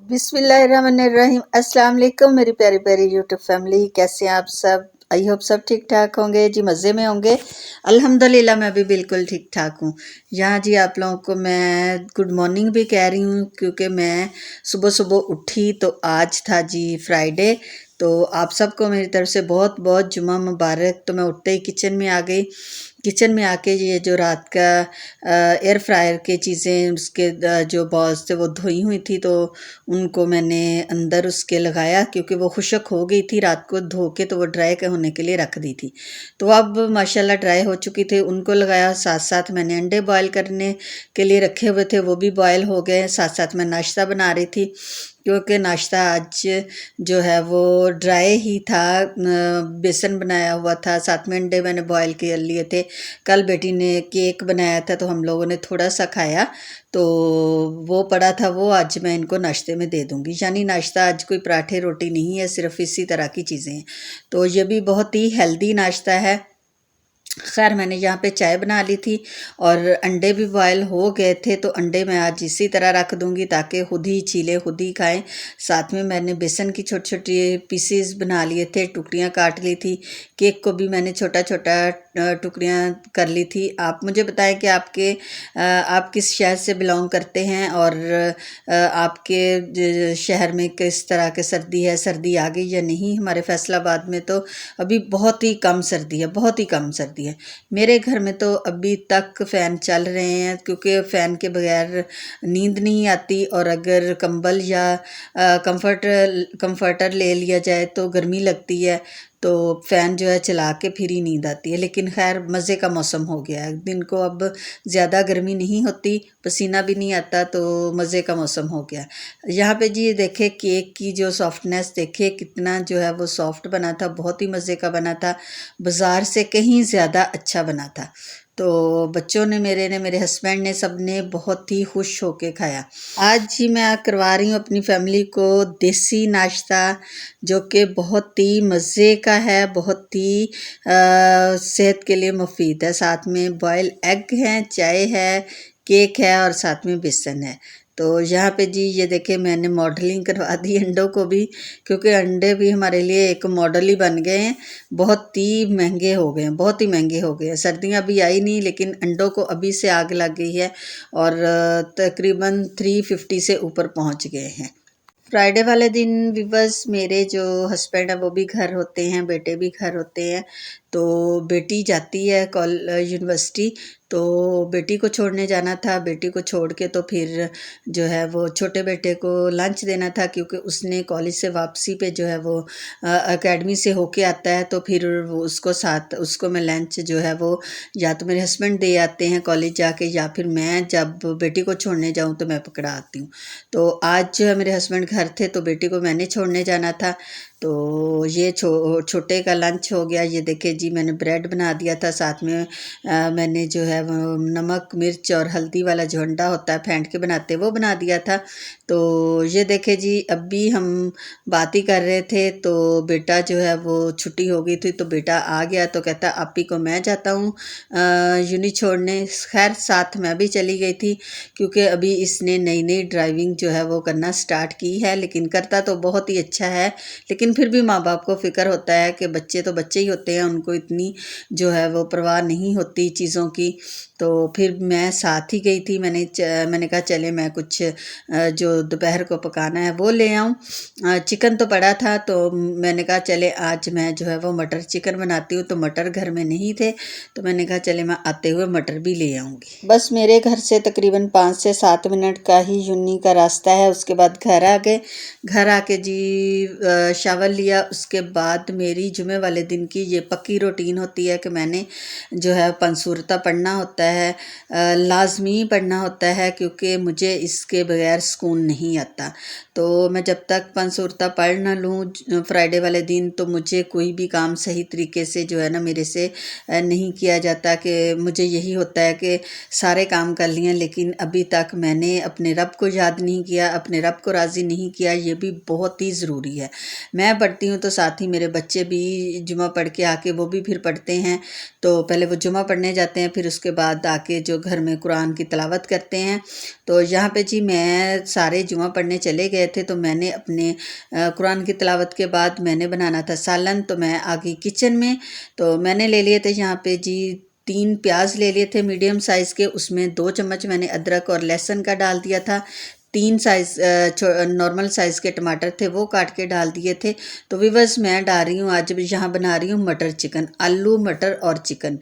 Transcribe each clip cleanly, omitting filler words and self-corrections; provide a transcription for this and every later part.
बिस्मिल्लाहिर्रहमानिर्रहीम। अस्सलाम वालेकुम मेरी प्यारी प्यारी यूट्यूब फैमिली, कैसे हैं आप सब। आई होप सब ठीक ठाक होंगे जी, मज़े में होंगे। अल्हम्दुलिल्लाह मैं भी बिल्कुल ठीक ठाक हूँ। यहाँ जी आप लोगों को मैं गुड मॉर्निंग भी कह रही हूँ क्योंकि मैं सुबह सुबह उठी तो आज था जी फ्राइडे। तो आप सबको मेरी तरफ से बहुत बहुत जुमा मुबारक। तो मैं उठते ही किचन में आ गई। किचन में आके ये जो रात का एयर फ्रायर के चीज़ें उसके जो बॉल्स थे वो धोई हुई थी, तो उनको मैंने अंदर उसके लगाया क्योंकि वो खुशक हो गई थी। रात को धो के तो वो ड्राई होने के लिए रख दी थी, तो अब माशाल्लाह ड्राई हो चुकी थी। उनको लगाया, साथ साथ मैंने अंडे बॉयल करने के लिए रखे हुए थे, वो भी बॉयल हो गए। साथ साथ मैं नाश्ता बना रही थी क्योंकि नाश्ता आज जो है वो ड्राई ही था। बेसन बनाया हुआ था, साथ में अंडे मैंने बॉयल कर लिए थे। कल बेटी ने केक बनाया था तो हम लोगों ने थोड़ा सा खाया, तो वो पड़ा था, वो आज मैं इनको नाश्ते में दे दूँगी। यानी नाश्ता आज कोई पराठे रोटी नहीं है, सिर्फ इसी तरह की चीज़ें हैं। तो ये भी बहुत ही हेल्दी नाश्ता है। खैर मैंने यहाँ पे चाय बना ली थी और अंडे भी बॉयल हो गए थे, तो अंडे मैं आज इसी तरह रख दूँगी ताकि खुद ही छीले खुद ही खाएं। साथ में मैंने बेसन की छोटी छोटी पीसीज बना लिए थे, टुकड़ियाँ काट ली थी। केक को भी मैंने छोटा छोटा टुकड़ियाँ कर ली थी। आप मुझे बताएं कि आप किस शहर से बिलोंग करते हैं और आपके शहर में किस तरह की सर्दी है, सर्दी आ गई या नहीं। हमारे फैसलाबाद में तो अभी बहुत ही कम सर्दी है, बहुत ही कम सर्दी है। मेरे घर में तो अभी तक फ़ैन चल रहे हैं क्योंकि फ़ैन के बगैर नींद नहीं आती, और अगर कंबल या कंफर्टर ले लिया जाए तो गर्मी लगती है, तो फ़ैन जो है चला के फिर ही नींद आती है। लेकिन खैर मज़े का मौसम हो गया है, दिन को अब ज़्यादा गर्मी नहीं होती, पसीना भी नहीं आता, तो मज़े का मौसम हो गया। यहाँ पे जी ये देखे केक की जो सॉफ्टनेस, देखे कितना जो है वो सॉफ्ट बना था, बहुत ही मज़े का बना था, बाज़ार से कहीं ज़्यादा अच्छा बना था। तो बच्चों ने, मेरे हस्बैंड ने, सब ने बहुत ही खुश होके खाया। आज ही मैं करवा रही हूँ अपनी फैमिली को देसी नाश्ता जो कि बहुत ही मज़े का है, बहुत ही सेहत के लिए मुफीद है। साथ में बॉयल एग हैं, चाय है, केक है और साथ में बेसन है। तो यहाँ पे जी ये देखिए मैंने मॉडलिंग करवा दी अंडों को भी, क्योंकि अंडे भी हमारे लिए एक मॉडल ही बन गए हैं। बहुत ही महंगे हो गए हैं, बहुत ही महंगे हो गए हैं। सर्दियाँ अभी आई नहीं लेकिन अंडों को अभी से आग लग गई है और तकरीबन 350 से ऊपर पहुँच गए हैं। फ्राइडे वाले दिन विवर्स मेरे जो हस्बैंड है वो भी घर होते हैं, बेटे भी घर होते हैं। तो बेटी जाती है यूनिवर्सिटी, तो बेटी को छोड़ने जाना था। बेटी को छोड़ के तो फिर जो है वो छोटे बेटे को लंच देना था, क्योंकि उसने कॉलेज से वापसी पे जो है वो एकेडमी से होके आता है, तो फिर वो उसको मैं लंच जो है वो या तो मेरे हस्बैंड दे आते हैं कॉलेज जाके, या फिर मैं जब बेटी को छोड़ने जाऊँ तो मैं पकड़ा आती हूँ। तो आज जो है मेरे हस्बैंड घर थे तो बेटी को मैंने छोड़ने जाना था, तो ये छोटे का लंच हो गया। ये देखिए जी मैंने ब्रेड बना दिया था, साथ में मैंने जो है वो नमक मिर्च और हल्दी वाला जो अंडा होता है फेंट के बनाते वो बना दिया था। तो ये देखे जी अभी हम बात ही कर रहे थे तो बेटा जो है वो छुट्टी हो गई थी, तो बेटा आ गया तो कहता आपी को मैं जाता हूँ यूनि छोड़ने। खैर साथ मैं भी चली गई थी क्योंकि अभी इसने नई नई ड्राइविंग जो है वो करना स्टार्ट की है, लेकिन करता तो बहुत ही अच्छा है। लेकिन फिर भी माँ बाप को फ़िक्र होता है कि बच्चे तो बच्चे ही होते हैं, उनको इतनी जो है वो परवाह नहीं होती चीज़ों की। तो फिर मैं साथ ही गई थी। मैंने कहा चले मैं कुछ जो दोपहर को पकाना है वो ले आऊँ। चिकन तो पड़ा था, तो मैंने कहा चले आज मैं जो है वो मटर चिकन बनाती हूँ। तो मटर घर में नहीं थे, तो मैंने कहा चले मैं आते हुए मटर भी ले आऊँगी। बस मेरे घर से तकरीबन 5 से 7 मिनट का ही यूनी का रास्ता है। उसके बाद घर आ गए। घर आके जी शावर लिया। उसके बाद मेरी जुमे वाले दिन की ये पक्की रूटीन होती है कि मैंने जो है पंसूरता पढ़ना होता है, लाजमी पढ़ना होता है, क्योंकि मुझे इसके बगैर सुकून नहीं आता। तो मैं जब तक पंसूरता पढ़ ना लूँ फ्राइडे वाले दिन, तो मुझे कोई भी काम सही तरीके से जो है ना मेरे से नहीं किया जाता। कि मुझे यही होता है कि सारे काम कर लिए लेकिन अभी तक मैंने अपने रब को याद नहीं किया, अपने रब को राज़ी नहीं किया। ये भी बहुत ही ज़रूरी है। मैं पढ़ती हूँ तो साथ ही मेरे बच्चे भी जुमा पढ़ के आके वो भी फिर पढ़ते हैं। तो पहले वो जुमा पढ़ने जाते हैं, फिर उसके बाद बाद आके जो घर में कुरान की तिलावत करते हैं। तो यहाँ पे जी मैं सारे जुमा पढ़ने चले गए थे, तो मैंने अपने कुरान की तिलावत के बाद मैंने बनाना था सालन, तो मैं आ गई किचन में। तो मैंने ले लिए थे यहाँ पे जी 3 प्याज ले लिए थे मीडियम साइज़ के, उसमें 2 चम्मच मैंने अदरक और लहसुन का डाल दिया था। 3 नॉर्मल साइज़ के टमाटर थे वो काट के डाल दिए थे। तो व्यूअर्स मैं डाल रही हूँ, आज यहाँ बना रही हूँ मटर चिकन, आलू मटर और चिकन।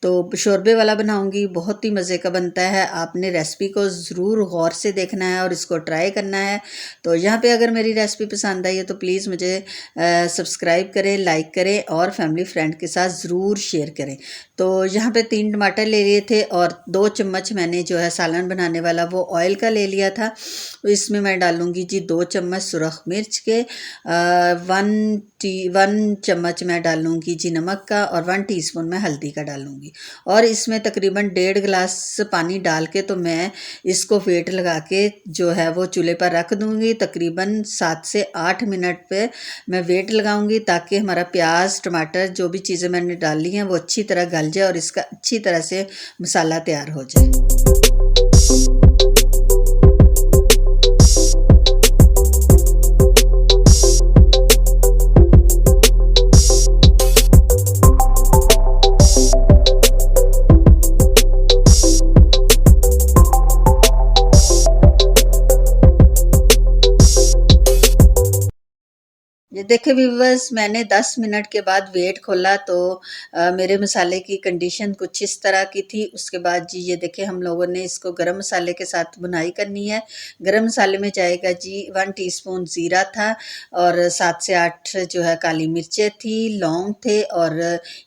तो शोरबे वाला बनाऊँगी, बहुत ही मज़े का बनता है। आपने रेसिपी को ज़रूर गौर से देखना है और इसको ट्राई करना है। तो यहाँ पे अगर मेरी रेसिपी पसंद आई है तो प्लीज़ मुझे सब्सक्राइब करें, लाइक करें और फैमिली फ्रेंड के साथ ज़रूर शेयर करें। तो यहाँ पे 3 टमाटर ले लिए थे और 2 चम्मच मैंने जो है सालन बनाने वाला वो ऑयल का ले लिया था। तो इसमें मैं डालूँगी जी 2 चम्मच सुरख मिर्च के, 1 चम्मच मैं डालूँगी जी नमक का और 1 टीस्पून मैं हल्दी का डालूँगी। और इसमें तकरीबन 1.5 गिलास पानी डाल के तो मैं इसको वेट लगा के जो है वो चूल्हे पर रख दूँगी। तकरीबन 7 से 8 मिनट पे मैं वेट लगाऊँगी, ताकि हमारा प्याज टमाटर जो भी चीज़ें मैंने डाली हैं वो अच्छी तरह गल जाए और इसका अच्छी तरह से मसाला तैयार हो जाए। ये देखिए व्यूअर्स, मैंने 10 मिनट के बाद वेट खोला तो मेरे मसाले की कंडीशन कुछ इस तरह की थी। उसके बाद जी ये देखिए हम लोगों ने इसको गरम मसाले के साथ बुनाई करनी है। गरम मसाले में जाएगा जी 1 टीस्पून ज़ीरा था और 7 से 8 जो है काली मिर्चें थी, लौंग थे और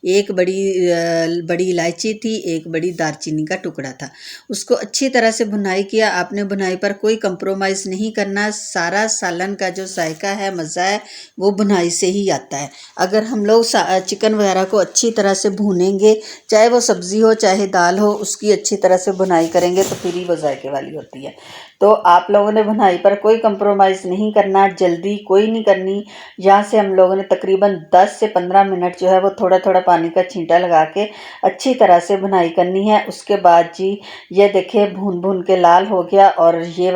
एक बड़ी इलायची थी, एक बड़ी दालचीनी का टुकड़ा था। उसको अच्छी तरह से बुनाई किया। आपने बुनाई पर कोई कंप्रोमाइज़ नहीं करना। सारा सालन का जो जायका है, मज़ा है, वो बुनाई से ही आता है। अगर हम लोग चिकन वगैरह को अच्छी तरह से भूनेंगे, चाहे वो सब्ज़ी हो चाहे दाल हो, उसकी अच्छी तरह से बुनाई करेंगे तो फिर ही वो जायके वाली होती है। तो आप लोगों ने बुनाई पर कोई कंप्रोमाइज़ नहीं करना, जल्दी कोई नहीं करनी। यहाँ से हम लोगों ने तकरीबन 10 से 15 मिनट जो है वो थोड़ा थोड़ा पानी का छींटा लगा के अच्छी तरह से बुनाई करनी है। उसके बाद जी ये देखिए भून भून के लाल हो गया और ये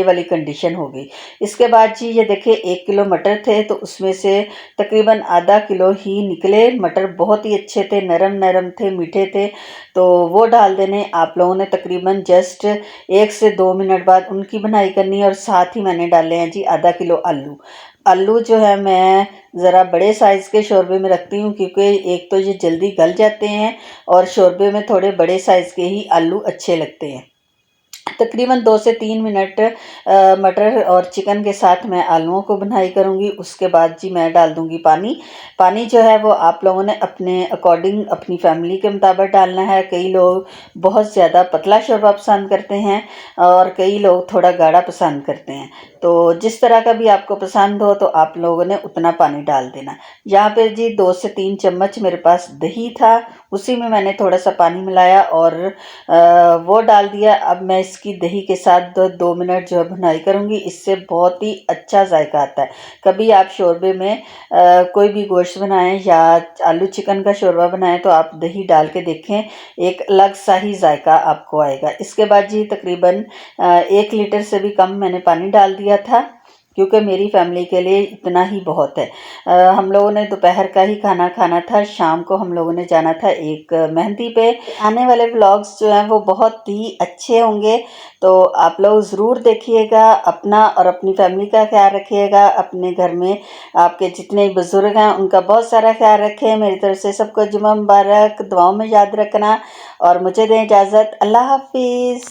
वाली कंडीशन हो गई। इसके बाद जी ये देखिए 1 किलो मटर थे, तो उसमें से तकरीबन आधा किलो ही निकले। मटर बहुत ही अच्छे थे, नरम नरम थे, मीठे थे, तो वो डाल देने। आप लोगों ने तकरीबन जस्ट 1 से 2 मिनट बाद उनकी बनाई करनी है। और साथ ही मैंने डाले हैं जी आधा किलो आलू। आलू जो है मैं ज़रा बड़े साइज़ के शोरबे में रखती हूँ, क्योंकि एक तो ये जल्दी गल जाते हैं और शोरबे में थोड़े बड़े साइज़ के ही आलू अच्छे लगते हैं। तकरीबन 2 से 3 मिनट मटर और चिकन के साथ मैं आलूओं को बनाई करूँगी। उसके बाद जी मैं डाल दूँगी पानी। पानी जो है वो आप लोगों ने अपने अकॉर्डिंग, अपनी फैमिली के मुताबिक डालना है। कई लोग बहुत ज़्यादा पतला शोरबा पसंद करते हैं और कई लोग थोड़ा गाढ़ा पसंद करते हैं। तो जिस तरह का भी आपको पसंद हो तो आप लोगों ने उतना पानी डाल देना। यहाँ पे जी 2 से 3 चम्मच मेरे पास दही था, उसी में मैंने थोड़ा सा पानी मिलाया और वो डाल दिया। अब मैं इसकी दही के साथ 2 मिनट जो है भुनाई करूँगी। इससे बहुत ही अच्छा जायका आता है। कभी आप शोरबे में कोई भी गोश्त बनाएं या आलू चिकन का शोरबा बनाएं तो आप दही डाल के देखें, एक अलग सा ही जायका आपको आएगा। इसके बाद जी तकरीबन 1 लीटर से भी कम मैंने पानी डाल दिया था, क्योंकि मेरी फैमिली के लिए इतना ही बहुत है। हम लोगों ने दोपहर का ही खाना खाना था, शाम को हम लोगों ने जाना था एक मेहंदी पे। आने वाले व्लॉग्स जो हैं वो बहुत ही अच्छे होंगे, तो आप लोग ज़रूर देखिएगा। अपना और अपनी फैमिली का ख्याल रखिएगा। अपने घर में आपके जितने बुज़ुर्ग हैं उनका बहुत सारा ख्याल रखें। मेरी तरफ से सबको जुम्मा मुबारक, दुआओं में याद रखना और मुझे दें इजाज़त। अल्लाह हाफिज़।